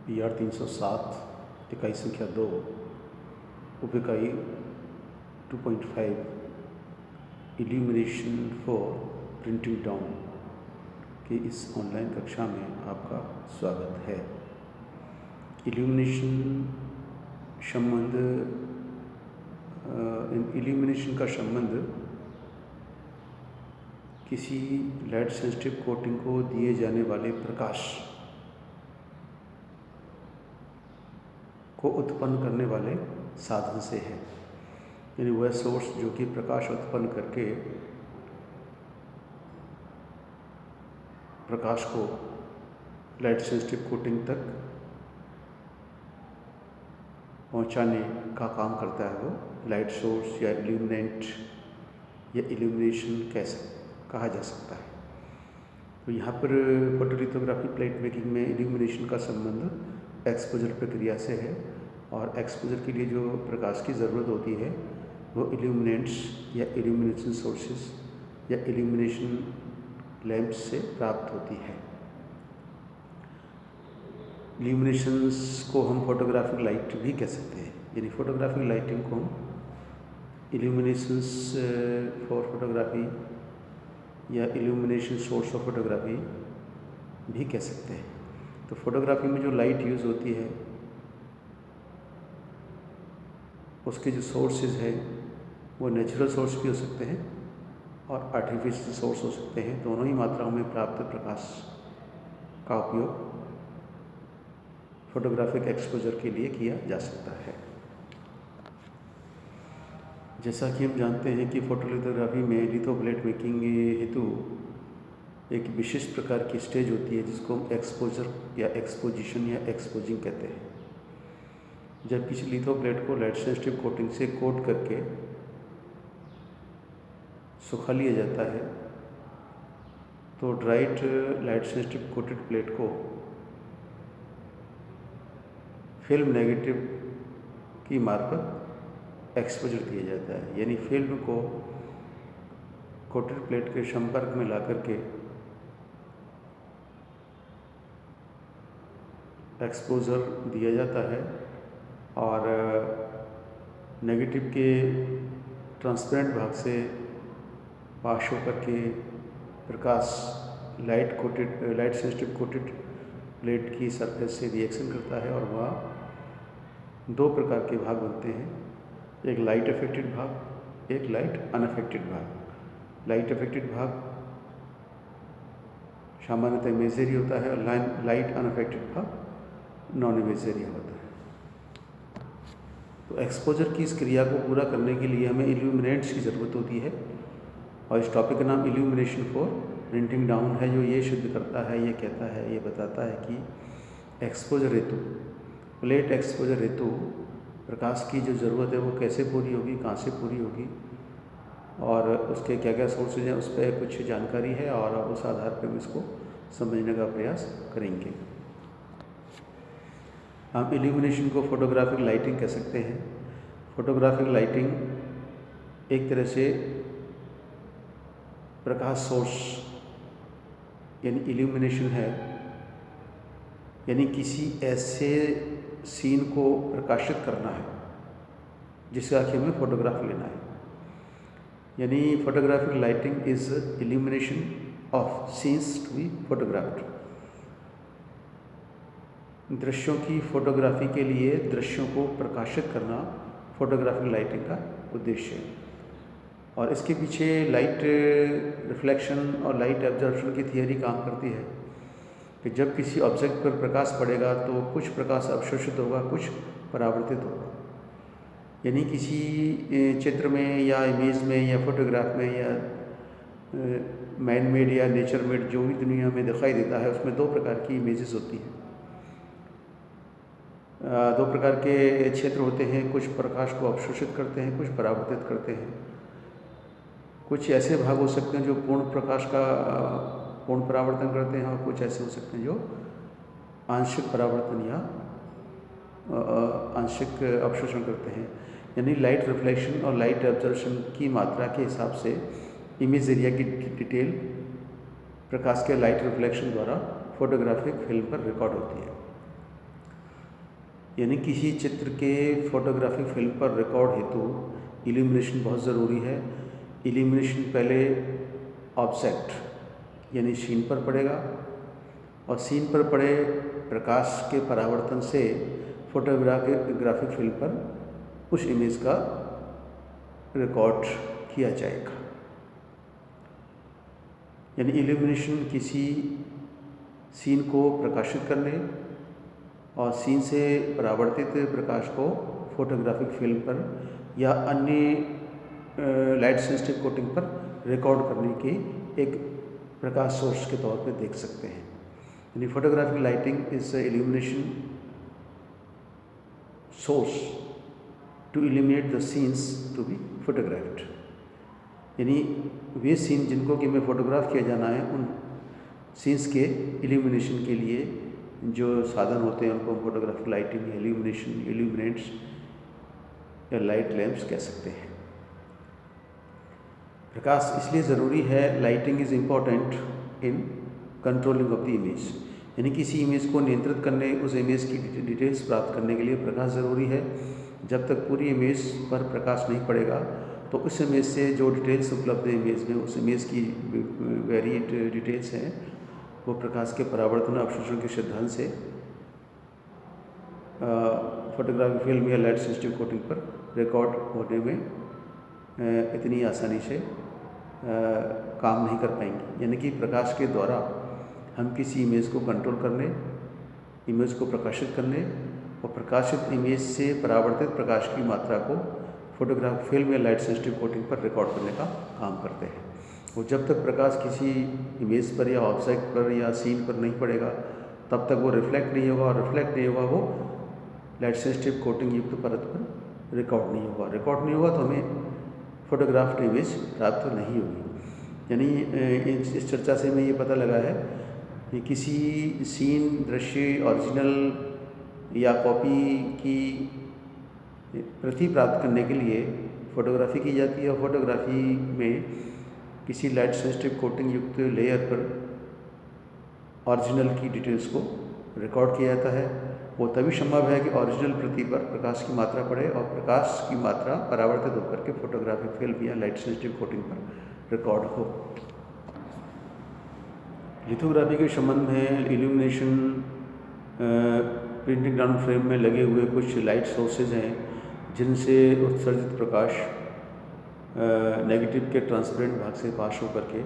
PR 307 इकाई संख्या 2 उप इकाई 2.5 इल्यूमिनेशन फॉर प्रिंटिंग डाउन की इस ऑनलाइन कक्षा में आपका स्वागत है। इल्यूमिनेशन का संबंध किसी लाइट सेंसिटिव कोटिंग को दिए जाने वाले प्रकाश को उत्पन्न करने वाले साधन से है। यानी वह सोर्स जो कि प्रकाश उत्पन्न करके प्रकाश को लाइट सेंसिटिव कोटिंग तक पहुंचाने का काम करता है, वो लाइट सोर्स या इल्यूमिनेंट या इल्यूमिनेशन कैसे कहा जा सकता है। तो यहाँ पर फोटोलिथोग्राफी प्लेट मेकिंग में इल्यूमिनेशन का संबंध एक्सपोजर प्रक्रिया से है और एक्सपोजर के लिए जो प्रकाश की ज़रूरत होती है वो इल्यूमिनेंट्स या इल्यूमिनेशन सोर्सेस या इल्यूमिनेशन लैंप्स से प्राप्त होती है। इल्यूमिनेशंस को हम फोटोग्राफिक लाइट भी कह सकते हैं। यानी फोटोग्राफिक लाइटिंग को हम इल्यूमिनेशंस फॉर फोटोग्राफी या इल्यूमिनेशन सोर्स ऑफ फोटोग्राफी भी कह सकते हैं। तो फोटोग्राफी में जो लाइट यूज़ होती है उसके जो सोर्सेज हैं वो नेचुरल सोर्स भी हो सकते हैं और आर्टिफिशियल सोर्स हो सकते हैं। दोनों ही मात्राओं में प्राप्त प्रकाश का उपयोग फोटोग्राफिक एक्सपोजर के लिए किया जा सकता है। जैसा कि हम जानते हैं कि फोटोलिथोग्राफी में लिथोप्लेट मेकिंग हेतु एक विशेष प्रकार की स्टेज होती है जिसको हम एक्सपोजर या एक्सपोजिशन या एक्सपोजिंग कहते हैं। जब किसी लिथोप्लेट को लाइट सेंसिटिव कोटिंग से कोट करके सुखा लिया जाता है तो dried light sensitive coated plate को फिल्म नेगेटिव की मार्फत एक्सपोजर दिया जाता है। यानी फिल्म को कोटेड प्लेट के संपर्क में ला करके एक्सपोजर दिया जाता है और नेगेटिव के ट्रांसपेरेंट भाग से पास होकर के प्रकाश लाइट सेंसिटिव कोटेड प्लेट की सरफेस से रिएक्शन करता है और वह दो प्रकार के भाग बनते हैं, एक लाइट अफेक्टेड भाग, एक लाइट अनअफेक्टेड भाग। लाइट अफेक्टेड भाग सामान्यतः इमेजरी होता है और लाइट अनअफेक्टेड भाग नॉन इमेजरी होता है। तो एक्सपोजर की इस क्रिया को पूरा करने के लिए हमें इल्यूमिनेंट्स की ज़रूरत होती है और इस टॉपिक का नाम इल्यूमिनेशन फॉर प्रिंटिंग डाउन है, जो ये सिद्ध करता है, ये कहता है, ये बताता है कि एक्सपोजर हेतु प्लेट एक्सपोजर हेतु प्रकाश की जो ज़रूरत है वो कैसे पूरी होगी, कहाँ से पूरी होगी और उसके क्या क्या सोर्सेज हैं, उस पर कुछ जानकारी है और उस आधार पर हम इसको समझने का प्रयास करेंगे। हम इल्यूमिनेशन को फोटोग्राफिक लाइटिंग कह सकते हैं। फोटोग्राफिक लाइटिंग एक तरह से प्रकाश सोर्स यानी इल्यूमिनेशन है, यानी किसी ऐसे सीन को प्रकाशित करना है जिसका कि हमें फोटोग्राफ लेना है। यानी photographic lighting is illumination of scenes to be photographed. दृश्यों की फोटोग्राफी के लिए दृश्यों को प्रकाशित करना फोटोग्राफिक लाइटिंग का उद्देश्य है और इसके पीछे लाइट रिफ्लेक्शन और लाइट एब्जॉर्प्शन की थियरी काम करती है कि जब किसी ऑब्जेक्ट पर प्रकाश पड़ेगा तो कुछ प्रकाश अवशोषित होगा, कुछ परावर्तित होगा। यानी किसी चित्र में या इमेज में या फोटोग्राफ में या मैन मेड या नेचर मेड जो भी दुनिया में दिखाई देता है उसमें दो प्रकार की इमेजेस होती हैं, दो प्रकार के क्षेत्र होते हैं। कुछ प्रकाश को अवशोषित करते हैं, कुछ परावर्तित करते हैं। कुछ ऐसे भाग हो सकते हैं जो पूर्ण प्रकाश का पूर्ण परावर्तन करते हैं और कुछ ऐसे हो सकते हैं जो आंशिक परावर्तन या आंशिक अवशोषण करते हैं। यानी लाइट रिफ्लेक्शन और लाइट एब्जॉर्प्शन की मात्रा के हिसाब से इमेज एरिया की डिटेल प्रकाश के लाइट रिफ्लेक्शन द्वारा फोटोग्राफिक फिल्म पर रिकॉर्ड होती है। यानी किसी चित्र के फोटोग्राफिक फिल्म पर रिकॉर्ड हेतु इल्यूमिनेशन बहुत ज़रूरी है। इल्यूमिनेशन पहले ऑब्जेक्ट यानी सीन पर पड़ेगा और सीन पर पड़े प्रकाश के परावर्तन से फोटोग्राफिक फिल्म पर उस इमेज का रिकॉर्ड किया जाएगा। यानी इल्यूमिनेशन किसी सीन को प्रकाशित करने और सीन से परावर्तित प्रकाश को फोटोग्राफिक फिल्म पर या अन्य लाइट सेंसिटिव कोटिंग पर रिकॉर्ड करने के एक प्रकाश सोर्स के तौर पे देख सकते हैं। यानी photographic lighting is illumination source to illuminate the scenes to be photographed. यानी वे सीन जिनको कि मैं फोटोग्राफ किया जाना है, उन सीन्स के इल्यूमिनेशन के लिए जो साधन होते हैं उनको फोटोग्राफिक लाइटिंग, इल्यूमिनेशन, इल्यूमिनेंट्स या लाइट लैंप्स कह सकते हैं। प्रकाश इसलिए ज़रूरी है, lighting is important in controlling of the image. यानी किसी इमेज को नियंत्रित करने, उस इमेज की डिटेल्स प्राप्त करने के लिए प्रकाश ज़रूरी है। जब तक पूरी इमेज पर प्रकाश नहीं पड़ेगा तो उस इमेज से जो डिटेल्स उपलब्ध है इमेज में, उस इमेज की वेरिएड डिटेल्स हैं, वो प्रकाश के परावर्तन अवशोषण के सिद्धांत से फोटोग्राफिक फिल्म या लाइट सेंसिटिव कोटिंग पर रिकॉर्ड होने में इतनी आसानी से काम नहीं कर पाएंगी। यानी कि प्रकाश के द्वारा हम किसी इमेज को कंट्रोल करने, इमेज को प्रकाशित करने और प्रकाशित इमेज से परावर्तित प्रकाश की मात्रा को फोटोग्राफिक फिल्म या लाइट सेंसिटिव कोटिंग पर रिकॉर्ड करने का काम करते हैं। और जब तक प्रकाश किसी इमेज पर या ऑब्जेक्ट पर या सीन पर नहीं पड़ेगा तब तक वो रिफ्लेक्ट नहीं होगा, और रिफ्लेक्ट नहीं होगा वो लाइट सेंसिटिव कोटिंग युक्त परत पर रिकॉर्ड नहीं होगा। रिकॉर्ड नहीं होगा तो हमें फोटोग्राफ्ड इमेज प्राप्त नहीं होगी। यानी इस चर्चा से हमें ये पता लगा है कि किसी सीन, दृश्य, ओरिजिनल या कॉपी की प्रति प्राप्त करने के लिए फोटोग्राफी की जाती है। और फोटोग्राफी में किसी लाइट सेंसिटिव कोटिंग युक्त लेयर पर ओरिजिनल की डिटेल्स को रिकॉर्ड किया जाता है। वो तभी संभव है कि ओरिजिनल प्रति पर प्रकाश की मात्रा पड़े और प्रकाश की मात्रा परावर्तित होकर के फोटोग्राफिक फिल्म या लाइट सेंसिटिव कोटिंग पर रिकॉर्ड हो। लिथोग्राफी के संबंध में इल्यूमिनेशन प्रिंटिंग डाउन फ्रेम में लगे हुए कुछ लाइट सोर्सेज हैं जिनसे उत्सर्जित प्रकाश नेगेटिव के ट्रांसपेरेंट भाग से पास होकर के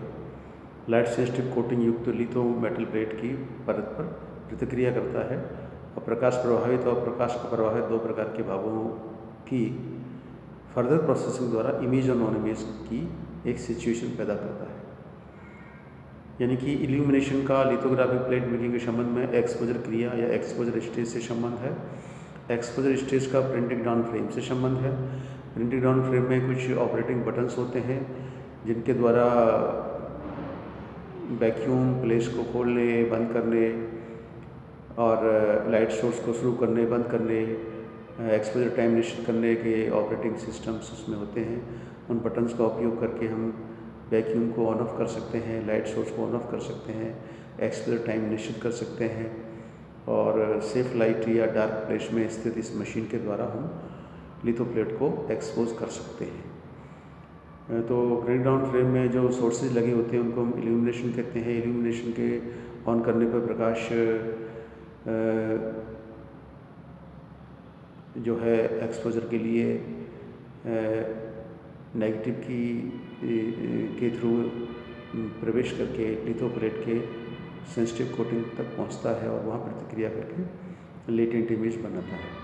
लाइट सेंसिटिव कोटिंग युक्त लिथो मेटल प्लेट की परत पर प्रतिक्रिया करता है और प्रकाश प्रभावित और प्रकाश अप्रभावित दो प्रकार के भागों की फर्दर प्रोसेसिंग द्वारा इमेज और नॉन इमेज की एक सिचुएशन पैदा करता है। यानी कि इल्यूमिनेशन का लिथोग्राफिक प्लेट मेकिंग के संबंध में एक्सपोजर क्रिया या एक्सपोजर स्टेज से संबंध है। एक्सपोजर स्टेज का प्रिंटिंग डाउन फ्रेम से संबंध है। प्रिंटिंग डाउन फ्रेम में कुछ ऑपरेटिंग बटन्स होते हैं जिनके द्वारा वैक्यूम प्लेस को खोलने, बंद करने और लाइट सोर्स को शुरू करने, बंद करने, एक्सपोजर टाइम निश्चित करने के ऑपरेटिंग सिस्टम्स उसमें होते हैं। उन बटन्स का उपयोग करके हम वैक्यूम को ऑन ऑफ कर सकते हैं, लाइट सोर्स को ऑन ऑफ कर सकते हैं, एक्सपोजर टाइम निश्चित कर सकते हैं और सेफ लाइट या डार्क प्लेस में स्थित इस मशीन के द्वारा हम लिथो प्लेट को एक्सपोज कर सकते हैं। तो प्रिंटिंग डाउन फ्रेम में जो सोर्सेज लगे होते हैं उनको हम इल्यूमिनेशन कहते हैं। इल्यूमिनेशन के ऑन करने पर प्रकाश जो है एक्सपोजर के लिए नेगेटिव के थ्रू प्रवेश करके लिथो प्लेट के सेंसिटिव कोटिंग तक पहुंचता है और वहां प्रतिक्रिया करके लेटेंट इमेज बनाता है।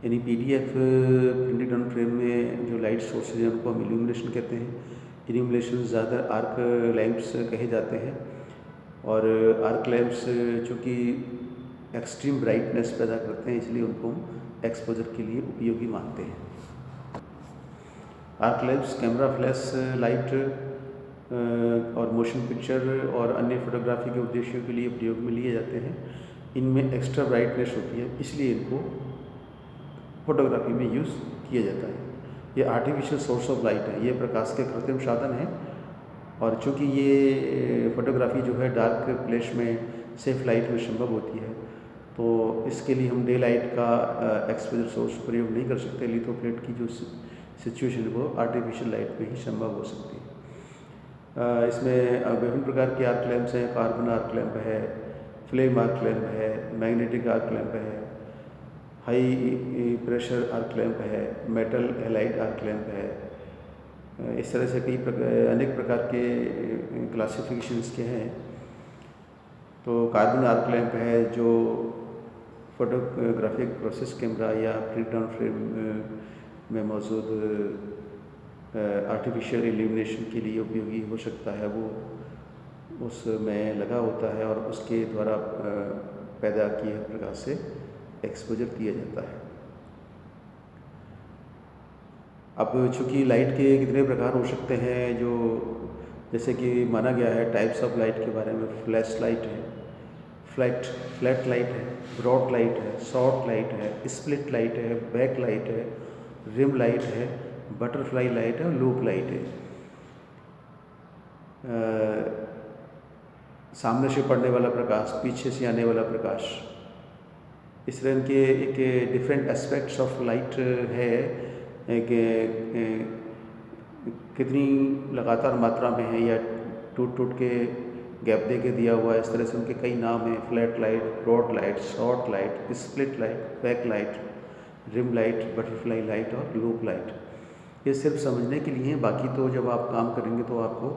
यानी पीडीएफ प्रिंटेड डाउन फ्रेम में जो लाइट सोर्सेज हैं उनको हम इल्यूमिनेशन कहते हैं। इल्यूमिनेशन ज़्यादातर आर्क लैंप्स कहे जाते हैं और आर्क लैंप्स चूँकि एक्सट्रीम ब्राइटनेस पैदा करते हैं इसलिए उनको हम एक्सपोजर के लिए उपयोगी मानते हैं। Arc lamps camera flash light और मोशन पिक्चर और अन्य फोटोग्राफी के उद्देश्यों के लिए प्रयोग में लिए जाते हैं। इनमें एक्स्ट्रा ब्राइटनेस होती है इसलिए इनको फोटोग्राफी में यूज़ किया जाता है। ये आर्टिफिशियल सोर्स ऑफ लाइट है, ये प्रकाश के कृत्रिम साधन है और चूँकि ये फोटोग्राफी जो है डार्क प्लेस में सेफ लाइट में संभव होती है तो इसके लिए हम डे लाइट का एक्सपोजर सोर्स प्रयोग नहीं कर सकते। लिथोप्लेट की जो सिचुएशन है वो आर्टिफिशियल लाइट में ही संभव हो सकती है। इसमें विभिन्न प्रकार के आर्क लैंप्स हैं। कार्बन आर्क लैंप है, फ्लेम आर्क लैंप है, मैग्नेटिक आर्क लैंप है, हाई प्रेशर आर्क लैंप है, मेटल हैलाइड आर्क लैंप है। इस तरह से अनेक प्रकार के क्लासिफिकेशंस के हैं। तो कार्बन आर्क लैंप है जो फोटोग्राफिक प्रोसेस कैमरा या प्रिंट ऑन फ्रेम में मौजूद आर्टिफिशियल इल्यूमिनेशन के लिए उपयोगी हो सकता है। वो उसमें लगा होता है और उसके द्वारा पैदा किए प्रकाश से एक्सपोजर दिया जाता है। अब चूँकि लाइट के कितने प्रकार हो सकते हैं, जो जैसे कि माना गया है टाइप्स ऑफ लाइट के बारे में, फ्लैश लाइट है, फ्लैट लाइट है, ब्रॉड लाइट है, शॉर्ट लाइट है, स्प्लिट लाइट है, बैक लाइट है, रिम लाइट है, बटरफ्लाई लाइट है, लूप लाइट है। सामने से पड़ने वाला प्रकाश, पीछे से आने वाला प्रकाश, इस तरह के एक डिफरेंट एस्पेक्ट्स ऑफ लाइट है कि कितनी लगातार मात्रा में है या टूट टूट के गैप दे के दिया हुआ है। इस तरह से उनके कई नाम हैं, flat light, broad light, short light, split light, back light, rim light, butterfly light और लूप लाइट। ये सिर्फ समझने के लिए हैं, बाकी तो जब आप काम करेंगे तो आपको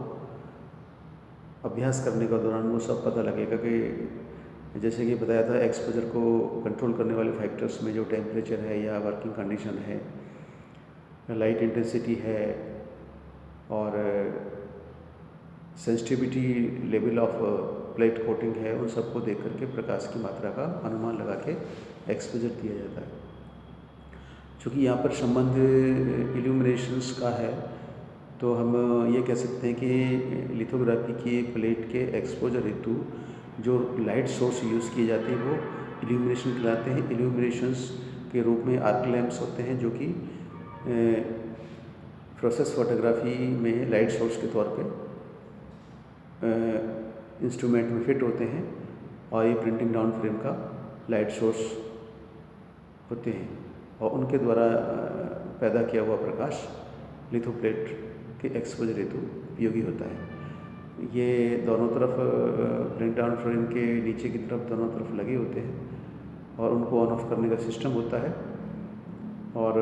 अभ्यास करने के दौरान वो सब पता लगेगा कि जैसे कि बताया था एक्सपोजर को कंट्रोल करने वाले फैक्टर्स में जो टेम्परेचर है या वर्किंग कंडीशन है, लाइट इंटेंसिटी है और sensitivity level of plate coating है, उन सबको देख करके प्रकाश की मात्रा का अनुमान लगा के एक्सपोजर दिया जाता है। चूँकि यहाँ पर संबंध इल्यूमिनेशंस का है तो हम ये कह सकते हैं कि लिथोग्राफी की प्लेट के एक्सपोजर हेतु जो लाइट सोर्स यूज़ किए जाते हैं वो इल्यूमिनेशन कहलाते हैं। इल्यूमिनेशंस के रूप में आर्क लैंप्स होते हैं जो कि प्रोसेस फोटोग्राफी में लाइट सोर्स के तौर पे इंस्ट्रूमेंट में फिट होते हैं और ये प्रिंटिंग डाउन फ्रेम का लाइट सोर्स होते हैं और उनके द्वारा पैदा किया हुआ प्रकाश लिथोप्लेट के एक्सपोजर हेतु उपयोगी होता है। ये दोनों तरफ प्रिंट डाउन फ्रेम के नीचे की तरफ दोनों तरफ लगे होते हैं और उनको ऑन ऑफ करने का सिस्टम होता है और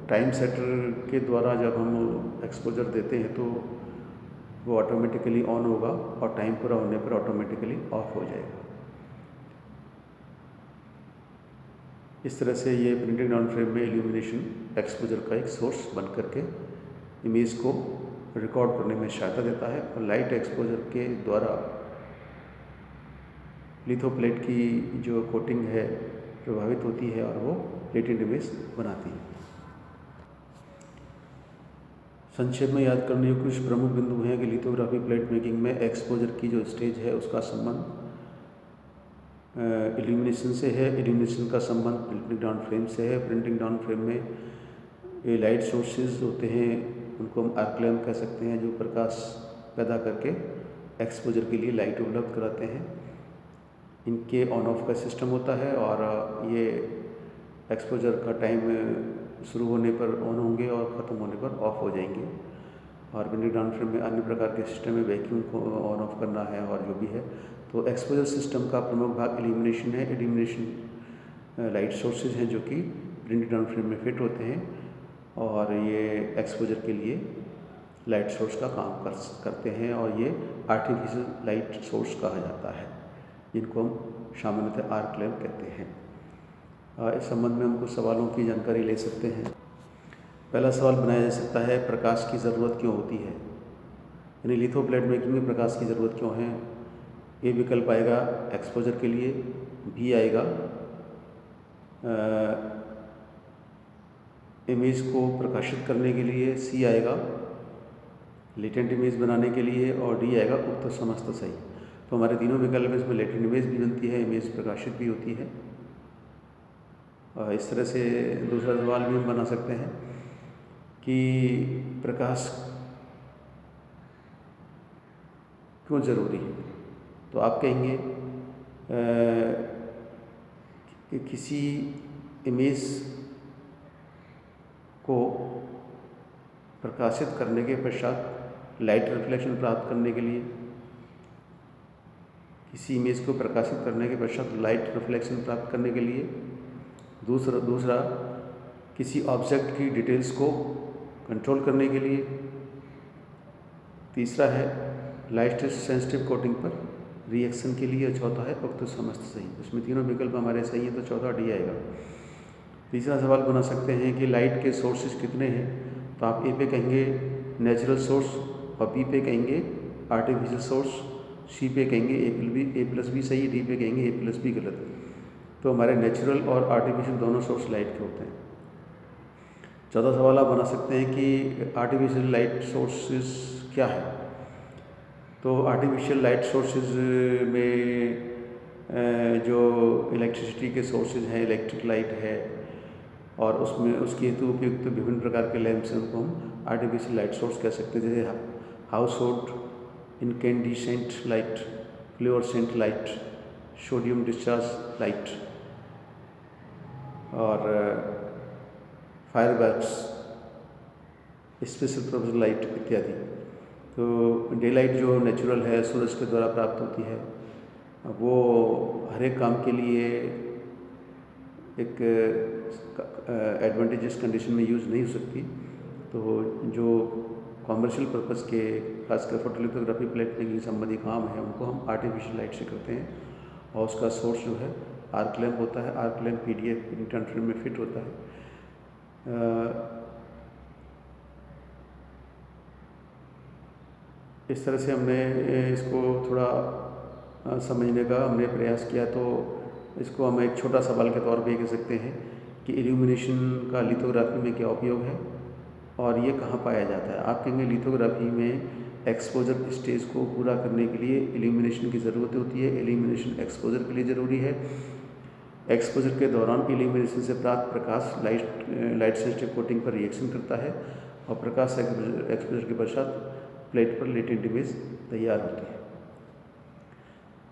टाइम सेटर के द्वारा जब हम एक्सपोजर देते हैं तो वो ऑटोमेटिकली ऑन होगा और टाइम पूरा होने पर ऑटोमेटिकली ऑफ हो जाएगा। इस तरह से ये प्रिंटिंग डाउन फ्रेम में इल्यूमिनेशन एक्सपोजर का एक सोर्स बन करके इमेज को रिकॉर्ड करने में सहायता देता है और लाइट एक्सपोजर के द्वारा लिथोप्लेट की जो कोटिंग है प्रभावित होती है और वो लेटेंट इमेज बनाती है। संक्षेप में याद करने के कुछ प्रमुख बिंदु हैं कि लिथोग्राफी प्लेट मेकिंग में एक्सपोजर की जो स्टेज है उसका संबंध इल्यूमिनेशन से है, इल्यूमिनेशन का संबंध प्रिंटिंग डाउन फ्रेम से है। प्रिंटिंग डाउन फ्रेम में ये लाइट सोर्सेज होते हैं, उनको हम आर्क लैंप कह सकते हैं, जो प्रकाश पैदा करके एक्सपोजर के लिए लाइट उपलब्ध कराते हैं। इनके ऑन ऑफ का सिस्टम होता है और ये एक्सपोजर का टाइम शुरू होने पर ऑन होंगे और ख़त्म होने पर ऑफ हो जाएंगे। और प्रिंटिंग डाउन फ्रेम में अन्य प्रकार के सिस्टम में वैक्यूम को ऑन ऑफ करना है और जो भी है। तो एक्सपोजर सिस्टम का प्रमुख भाग इल्यूमिनेशन है। इल्यूमिनेशन लाइट सोर्सेज हैं जो कि प्रिंटिंग डाउन फ्रेम में फिट होते हैं और ये एक्सपोजर के लिए लाइट सोर्स का काम करते हैं और ये आर्टिफिशियल लाइट सोर्स कहा जाता है, जिनको हम सामान्यतः आर्क लैंप कहते हैं। इस संबंध में हम कुछ सवालों की जानकारी ले सकते हैं। पहला सवाल बनाया जा सकता है, प्रकाश की ज़रूरत क्यों होती है, यानी लिथोप्लेट मेकिंग में प्रकाश की ज़रूरत क्यों है। ए विकल्प आएगा एक्सपोजर के लिए, बी आएगा इमेज को प्रकाशित करने के लिए, सी आएगा लेटेंट इमेज बनाने के लिए और डी आएगा उक्त समस्त सही। तो हमारे तीनों विकल्प में इसमें लेटेंट इमेज भी बनती है, इमेज प्रकाशित भी होती है। इस तरह से दूसरा सवाल भी हम बना सकते हैं कि प्रकाश क्यों ज़रूरी है। तो आप कहेंगे कि किसी इमेज को प्रकाशित करने के पश्चात लाइट रिफ्लेक्शन प्राप्त करने के लिए, किसी इमेज को प्रकाशित करने के पश्चात लाइट रिफ्लेक्शन प्राप्त करने के लिए, दूसरा किसी ऑब्जेक्ट की डिटेल्स को कंट्रोल करने के लिए, तीसरा है लाइट सेंसिटिव कोटिंग पर रिएक्शन के लिए, चौथा है उक्त समस्त सही। इसमें तीनों विकल्प हमारे सही हैं तो चौथा डी आएगा। तीसरा सवाल बना सकते हैं कि लाइट के सोर्सेज कितने हैं, तो आप ए पे कहेंगे नेचुरल सोर्स और बी पे कहेंगे आर्टिफिशियल सोर्स, सी पे कहेंगे ए प्लस बी सही, डी पे कहेंगे ए प्लस बी गलत। तो हमारे नेचुरल और आर्टिफिशियल दोनों सोर्स लाइट के होते हैं। चौथा सवाल आप बना सकते हैं कि आर्टिफिशियल लाइट सोर्सेज क्या है। तो आर्टिफिशियल लाइट सोर्सेज में जो इलेक्ट्रिसिटी के सोर्सेज हैं, इलेक्ट्रिक लाइट है और उसमें उसके हेतु उपयुक्त विभिन्न प्रकार के लैंप्स हैं, उनको हम आर्टिफिशियल लाइट सोर्स कह सकते हैं। जैसे household incandescent light, fluorescent light, sodium discharge light और फायरवर्क्स, स्पेशल पर्पस लाइट इत्यादि। तो डे लाइट जो नेचुरल है, सूरज के द्वारा प्राप्त होती है, वो हर एक काम के लिए एक एडवांटेजेस कंडीशन में यूज़ नहीं हो सकती। तो जो कॉमर्शियल पर्पस के खासकर फोटोलिथोग्राफी प्लेट मेकिंग संबंधी काम है, उनको हम आर्टिफिशियल लाइट से करते हैं और उसका सोर्स जो है आर्क लैम्प होता है। Arc lamp PDF printer frame में फिट होता है। इस तरह से हमने इसको थोड़ा समझने का हमने प्रयास किया। तो इसको हम एक छोटा सवाल के तौर पे कह सकते हैं कि इल्यूमिनेशन का लिथोग्राफी में क्या उपयोग है और ये कहाँ पाया जाता है। आप कहेंगे लिथोग्राफी में एक्सपोजर स्टेज को पूरा करने के लिए इल्यूमिनेशन की ज़रूरत होती है। इल्यूमिनेशन एक्सपोजर के लिए ज़रूरी है। एक्सपोजर के दौरान इल्यूमिनेशन से प्राप्त प्रकाश लाइट सेंसिटिव कोटिंग पर रिएक्शन करता है और प्रकाश एक्सपोजर के पश्चात प्लेट पर लेटेंट इमेज तैयार होती है।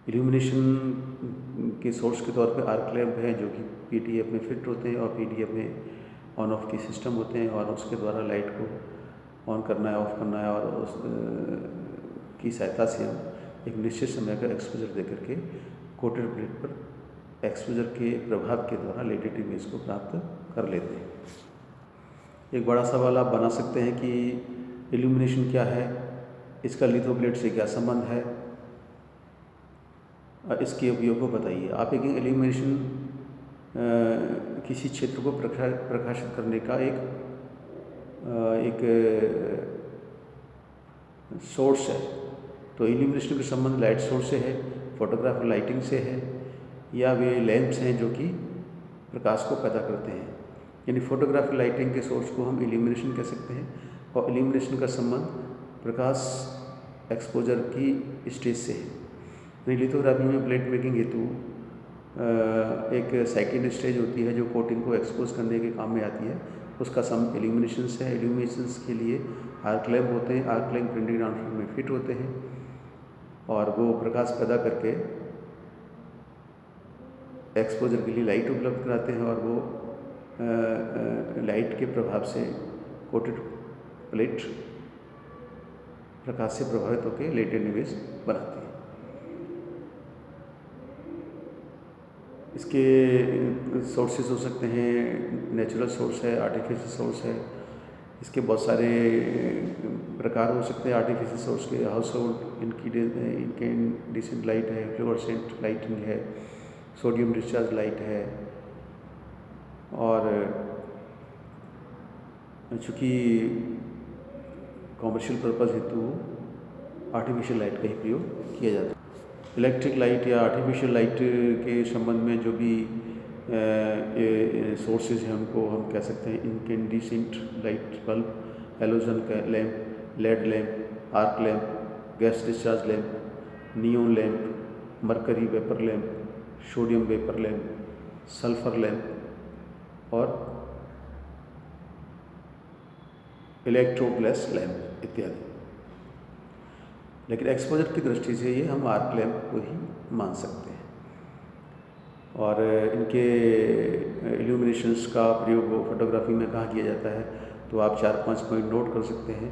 इल्यूमिनेशन के सोर्स के तौर पर आर्क लैम्प है जो कि पीडीएफ में फिट होते हैं और पीडीएफ में ऑन ऑफ के सिस्टम होते हैं और उसके द्वारा लाइट को ऑन करना है, ऑफ करना है और उस की सहायता से हम एक निश्चित समय का एक्सपोजर दे करके कोटेड प्लेट पर एक्सपोजर के प्रभाव के द्वारा लेटेंट इमेज को प्राप्त कर लेते हैं। एक बड़ा सवाल आप बना सकते हैं कि इल्यूमिनेशन क्या है, इसका लिथोप्लेट से क्या संबंध है, इसके उपयोग को बताइए। आप एक इल्यूमिनेशन किसी क्षेत्र को प्रकाशित करने का एक सोर्स है। तो इल्यूमिनेशन का संबंध लाइट सोर्स से है, फोटोग्राफ लाइटिंग से है, या वे लैंप्स हैं जो कि प्रकाश को पैदा करते हैं। यानी फोटोग्राफी लाइटिंग के सोर्स को हम इल्यूमिनेशन कह सकते हैं और इल्यूमिनेशन का संबंध प्रकाश एक्सपोजर की स्टेज से है। लिथोग्राफी में प्लेट मेकिंग हेतु एक सेकेंड स्टेज होती है जो कोटिंग को एक्सपोज करने के काम में आती है, उसका संबंध इल्यूमिनेशन से है। इल्यूमिनेशन के लिए आर्क लैम्प होते हैं, आर्क लैम्प प्रिंटिंग ट्रांसफर में फिट होते हैं और वो प्रकाश पैदा करके एक्सपोजर के लिए लाइट उपलब्ध कराते हैं और वो लाइट के प्रभाव से कोटेड प्लेट प्रकाश से प्रभावित होकर लेटेंट इमेज बनाती है। इसके सोर्सेज हो सकते हैं, नेचुरल सोर्स है, आर्टिफिशियल सोर्स है। इसके बहुत सारे प्रकार हो सकते हैं आर्टिफिशियल सोर्स के। हाउस होल्ड इनकेंडिसेंट लाइट है, फ्लोरोसेंट लाइटिंग है, सोडियम डिस्चार्ज लाइट है और चूँकि कॉमर्शियल पर्पज़ हेतु आर्टिफिशियल लाइट का ही प्रयोग किया जाता है। इलेक्ट्रिक लाइट या आर्टिफिशियल लाइट के संबंध में जो भी सोर्सेज हैं उनको हम कह सकते हैं इनकेंडिसेंट लाइट बल्ब, हेलोजन का lamp, LED lamp, arc lamp, gas discharge lamp, neon lamp, mercury vapour lamp, sodium vapour lamp, sulphur lamp और इलेक्ट्रोग्लास लैम्प इत्यादि। लेकिन एक्सपोजर की दृष्टि से ये हम आर्क लैम्प को ही मान सकते हैं। और इनके इल्यूमिनेशंस का प्रयोग फोटोग्राफी में कहाँ किया जाता है, तो आप 4-5 पॉइंट नोट कर सकते हैं।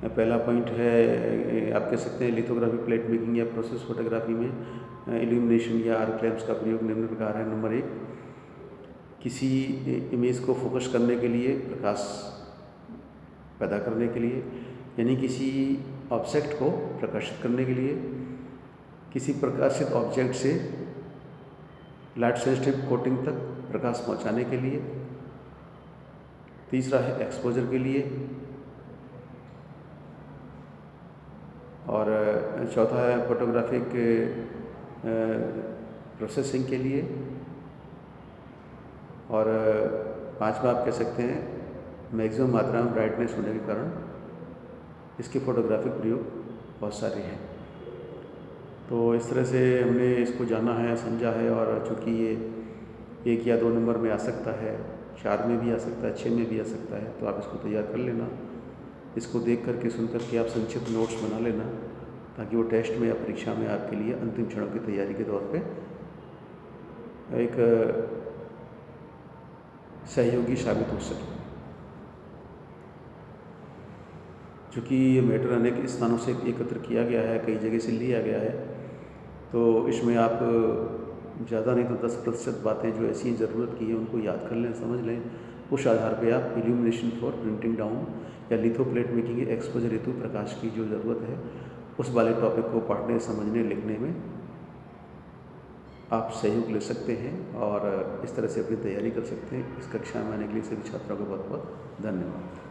पहला पॉइंट है, आप कह सकते हैं लिथोग्राफी, प्लेट मेकिंग या प्रोसेस फोटोग्राफी में इल्यूमिनेशन या आर्क लैंप्स का प्रयोग निम्न प्रकार है। नंबर 1, किसी इमेज को फोकस करने के लिए, प्रकाश पैदा करने के लिए, यानी किसी ऑब्जेक्ट को प्रकाशित करने के लिए, किसी प्रकाशित ऑब्जेक्ट से लाइट सेंसिटिव कोटिंग तक प्रकाश पहुंचाने के लिए। तीसरा है एक्सपोजर के लिए, और चौथा है फोटोग्राफिक प्रोसेसिंग के लिए, और पांचवा आप कह सकते हैं मैक्सिमम मात्रा में ब्राइटनेस होने के कारण इसके फोटोग्राफिक प्रयोग बहुत सारे हैं। तो इस तरह से हमने इसको जाना है, समझा है, और चूँकि ये 1 या 2 नंबर में आ सकता है, 4 में भी आ सकता है, 6 में भी आ सकता है, तो आप इसको तैयार कर लेना। इसको देख करके, सुन करके आप संक्षिप्त नोट्स बना लेना, ताकि वो टेस्ट में या परीक्षा में आपके लिए अंतिम क्षणों की तैयारी के तौर पे एक सहयोगी साबित हो सके। चूँकि ये मैटर अनेक स्थानों से एकत्र किया गया है, कई जगह से लिया गया है, तो इसमें आप ज़्यादा नहीं तो 10% बातें जो ऐसी ज़रूरत की है उनको याद कर लें, समझ लें। उस आधार पे आप इल्यूमिनेशन फॉर प्रिंटिंग डाउन या लिथोप्लेट मेकिंग एक्सपोजर हेतु प्रकाश की जो ज़रूरत है, उस वाले टॉपिक को पढ़ने, समझने, लिखने में आप सहयोग ले सकते हैं और इस तरह से अपनी तैयारी कर सकते हैं। इस कक्षा में आने के लिए सभी छात्रों को बहुत बहुत धन्यवाद।